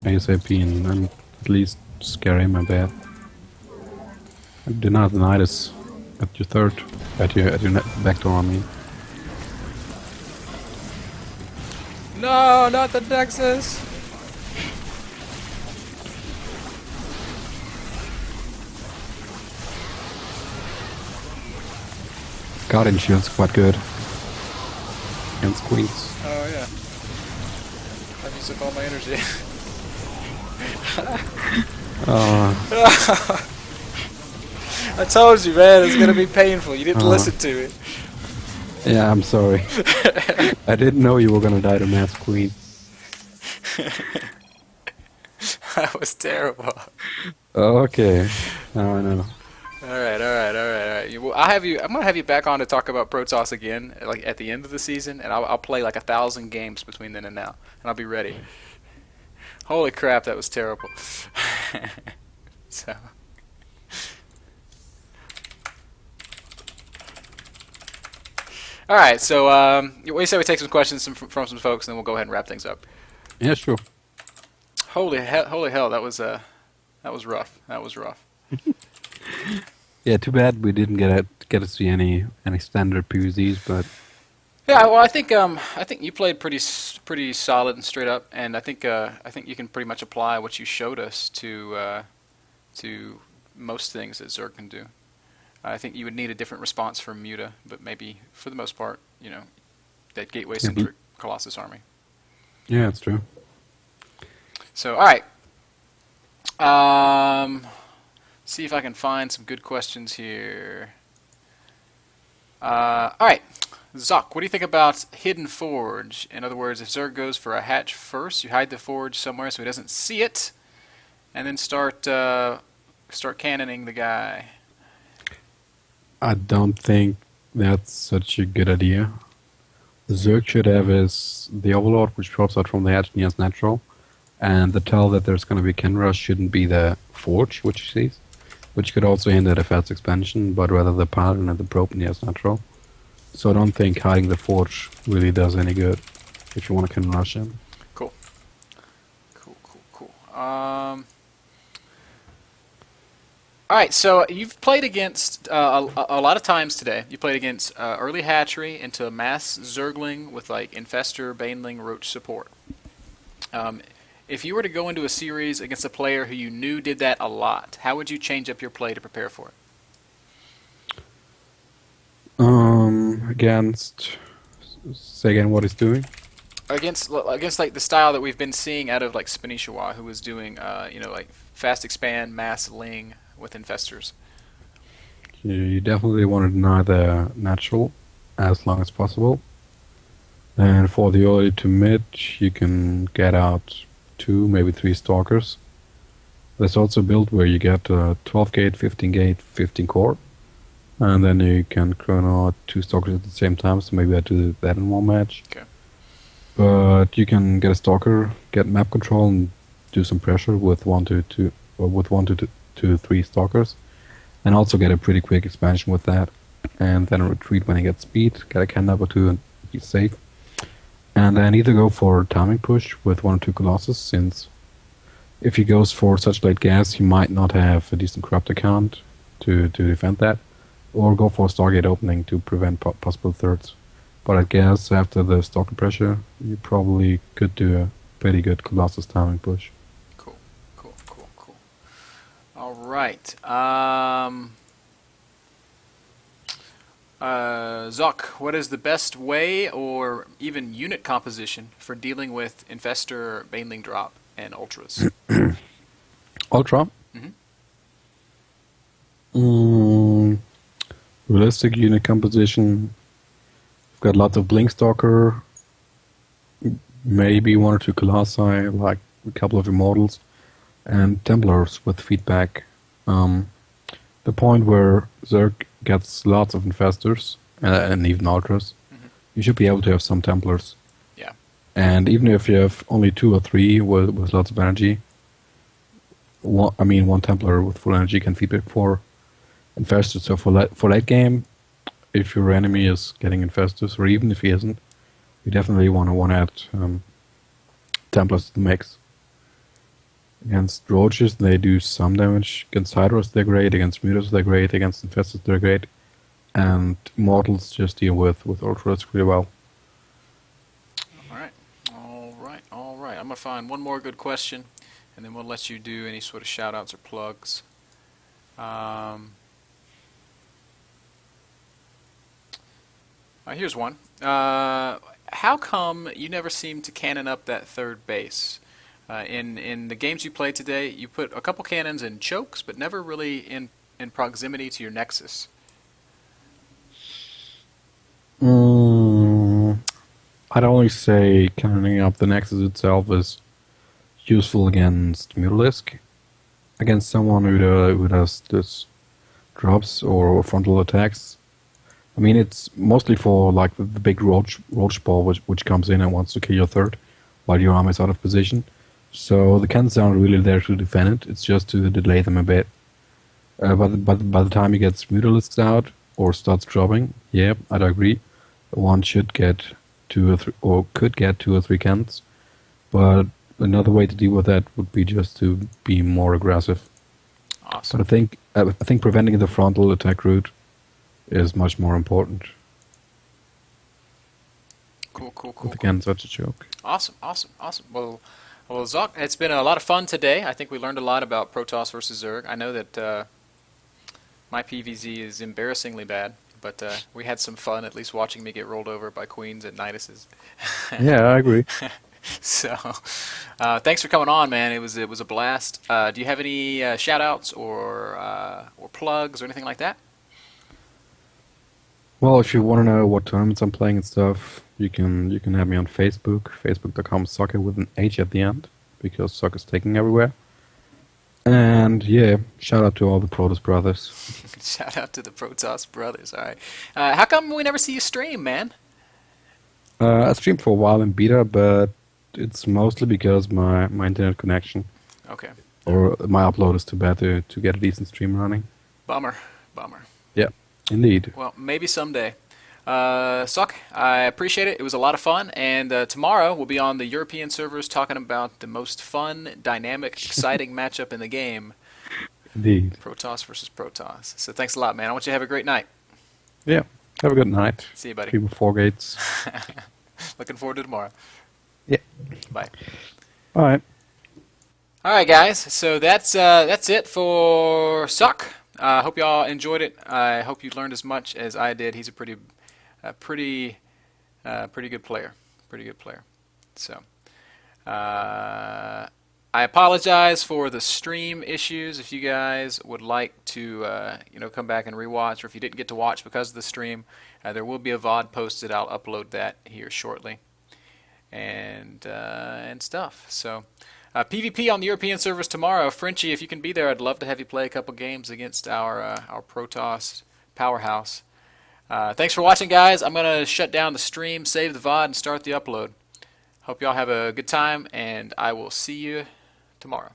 ASAP and at least scare him a bit. Do not deny this at your third, at your backdoor. I mean, No, not the Nexus! Guardian Shield's quite good against queens. Oh yeah. I've used up all my energy. I told you, man, it's gonna be painful. You didn't listen to me. Yeah, I'm sorry. I didn't know you were gonna die to mass queen. That was terrible. Okay, now I know. Alright. I'm gonna have you back on to talk about Protoss again, like at the end of the season, and I'll play like 1,000 games between then and now, and I'll be ready. Holy crap, that was terrible. So. Alright, so we said we take some questions from some folks, and then we'll go ahead and wrap things up. Yeah, sure. Holy hell, that was rough. That was rough. Yeah, too bad we didn't get to see any standard PvZs, but Yeah, well, I think you played pretty solid and straight up, and I think you can pretty much apply what you showed us to most things that Zerg can do. I think you would need a different response from Muta, but maybe for the most part, you know, that gateway-centric Colossus army. yeah, it's true. So, all right. See if I can find some good questions here. All right. Socke, what do you think about Hidden Forge? In other words, if Zerg goes for a hatch first, you hide the forge somewhere so he doesn't see it, and then start cannoning the guy. I don't think that's such a good idea. The Zerg should have is the Overlord, which drops out from the hatch near as natural, and the tell that there's going to be Ken Rush shouldn't be the Forge, which he sees, which could also hinder the fast expansion, but rather the Paladin and the Probe near as natural. So I don't think hiding the Forge really does any good if you want to Ken Rush him. Cool. All right, so you've played against a lot of times today. You played against early hatchery into mass Zergling with like Infestor, Baneling, Roach support. If you were to go into a series against a player who you knew did that a lot, how would you change up your play to prepare for it? Say again what he's doing. Against like the style that we've been seeing out of like Spinishawa, who was doing like fast expand, mass ling with infestors. You definitely want to deny the natural as long as possible. And for the early to mid, you can get out 2, maybe 3 stalkers. There's also a build where you get 12 gate, 15 gate, 15 core. And then you can chrono out 2 stalkers at the same time, so maybe I do that in one match. Okay. But you can get a stalker, get map control, and do some pressure with 1 to 3 stalkers. And also get a pretty quick expansion with that. And then retreat when you get speed, get a cannon or 2 and be safe. And then either go for timing push with 1 or 2 Colossus, since if he goes for such late gas, he might not have a decent corrupt account to defend that. Or go for a Stargate opening to prevent possible thirds. But I guess after the stalker pressure, you probably could do a pretty good Colossus timing push. Cool. All right. Socke, what is the best way or even unit composition for dealing with Infestor, Baneling drop, and Ultras? Ultra? Mm-hmm. Realistic unit composition. We've got lots of Blink Stalker, maybe 1 or 2 Colossi, like a couple of Immortals, and Templars with feedback. The point where Zerg gets lots of Infestors, and even Ultras, you should be able to have some Templars. Yeah. And even if you have only 2 or 3 with lots of energy, one Templar with full energy can feedback 4 Infestors. So for late game, if your enemy is getting Infestors, or even if he isn't, you definitely want to add Templars to the mix. Against roaches, they do some damage. Against hydras, they're great. Against mutas, they're great. Against infestors, they're great. And mortals just deal with ultras really well. All right, all right, all right. I'm gonna find one more good question, and then we'll let you do any sort of shout outs or plugs. Um, Here's one. How come you never seem to cannon up that third base? In the games you played today, you put a couple cannons in chokes, but never really in proximity to your nexus. Mm, I'd only say cannoning up the Nexus itself is useful against Mutalisk. Against someone who does this drops or frontal attacks. I mean, it's mostly for like the big roach ball which comes in and wants to kill your third while your arm is out of position. So the cannons aren't really there to defend it. It's just to delay them a bit. But by the time he gets Mutalisks out or starts dropping, yeah, I'd agree. One should get two or three, or could get two or three cannons. But another way to deal with that would be just to be more aggressive. But Awesome. I think preventing the frontal attack route is much more important. Cool, cool, cool, With cool. again such a joke. Awesome, awesome, awesome. Well, Zoc, it's been a lot of fun today. I think we learned a lot about Protoss versus Zerg. I know that my PvZ is embarrassingly bad, but we had some fun at least watching me get rolled over by queens and knightuses. Yeah, I agree. So, thanks for coming on, man. It was a blast. Do you have any shout outs or plugs or anything like that? Well, if you want to know what tournaments I'm playing and stuff, you can have me on Facebook, facebook.com/Socke with an H at the end, because Socke is taking everywhere. And yeah, shout out to all the Protoss brothers. Shout out to the Protoss brothers. All right. How come we never see you stream, man? I streamed for a while in beta, but it's mostly because my internet connection Okay. or my upload is too bad to get a decent stream running. Bummer. Bummer. Yeah, indeed. Well, maybe someday. Suck, I appreciate it. It was a lot of fun. And tomorrow we'll be on the European servers talking about the most fun, dynamic, exciting matchup in the game, Indeed. Protoss versus Protoss. So thanks a lot, man. I want you to have a great night. Yeah. Have a good night. See you, buddy. People four gates. Looking forward to tomorrow. Yeah. Bye. All right. All right, guys. So that's it for Suck. I hope y'all enjoyed it. I hope you learned as much as I did. He's a pretty good player. Pretty good player. So, I apologize for the stream issues. If you guys would like to, come back and rewatch, or if you didn't get to watch because of the stream, there will be a VOD posted. I'll upload that here shortly, and stuff. So, PvP on the European servers tomorrow. Frenchie, if you can be there, I'd love to have you play a couple games against our Protoss powerhouse. Thanks for watching, guys. I'm going to shut down the stream, save the VOD, and start the upload. Hope y'all have a good time, and I will see you tomorrow.